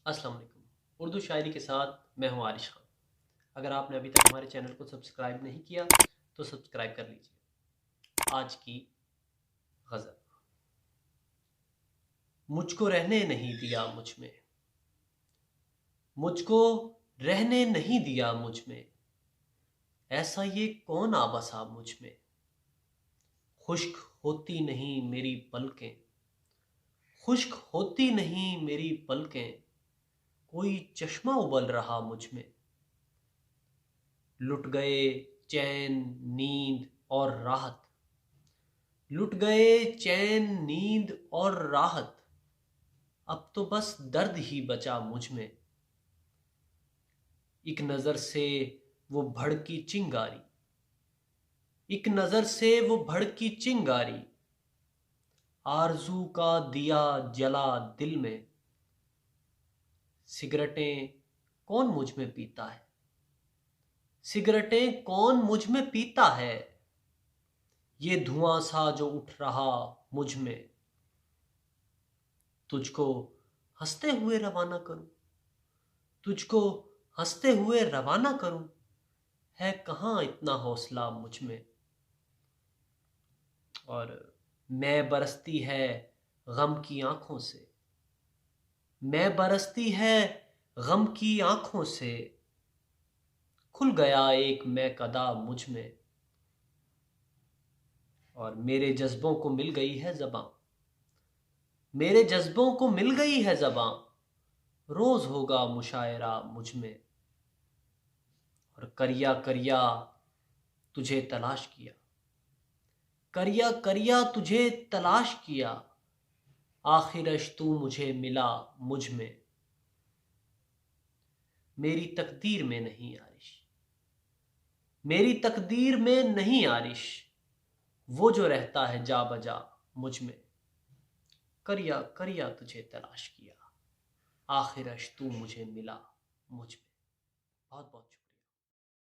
अस्सलाम वालेकुम। उर्दू शायरी के साथ मैं हूँ आरिश खान। अगर आपने अभी तक हमारे चैनल को सब्सक्राइब नहीं किया तो सब्सक्राइब कर लीजिए। आज की गज़ल। मुझको रहने नहीं दिया मुझ में, मुझको रहने नहीं दिया मुझ में, ऐसा ये कौन आ बसा मुझ में। खुश्क होती नहीं मेरी पलकें, खुश्क होती नहीं मेरी पलकें, कोई चश्मा उबल रहा मुझ में। लुट गए चैन नींद और राहत, लुट गए चैन नींद और राहत, अब तो बस दर्द ही बचा मुझ में। एक नजर से वो भड़की चिंगारी, एक नजर से वो भड़की चिंगारी, आरज़ू का दिया जला दिल में। सिगरेटें कौन मुझ में पीता है, सिगरेटें कौन मुझ में पीता है, ये धुआं सा जो उठ रहा मुझ में। तुझको हंसते हुए रवाना करूं, तुझको हंसते हुए रवाना करूं, है कहाँ इतना हौसला मुझ में। और मैं बरसती है गम की आंखों से, मैं बरसती है गम की आंखों से, खुल गया एक मैं कदा मुझ में। और मेरे जज्बों को मिल गई है ज़बां, मेरे जज्बों को मिल गई है ज़बां, रोज होगा मुशायरा मुझ में। और करिया करिया तुझे तलाश किया, करिया करिया तुझे तलाश किया, आखिरश तू मुझे मिला मुझ में। मेरी तकदीर में नहीं आरिश, मेरी तकदीर में नहीं आरिश, वो जो रहता है जा बजा मुझ में। करिया करिया तुझे तलाश किया, आखिरश तू मुझे मिला मुझ में। बहुत बहुत शुक्रिया।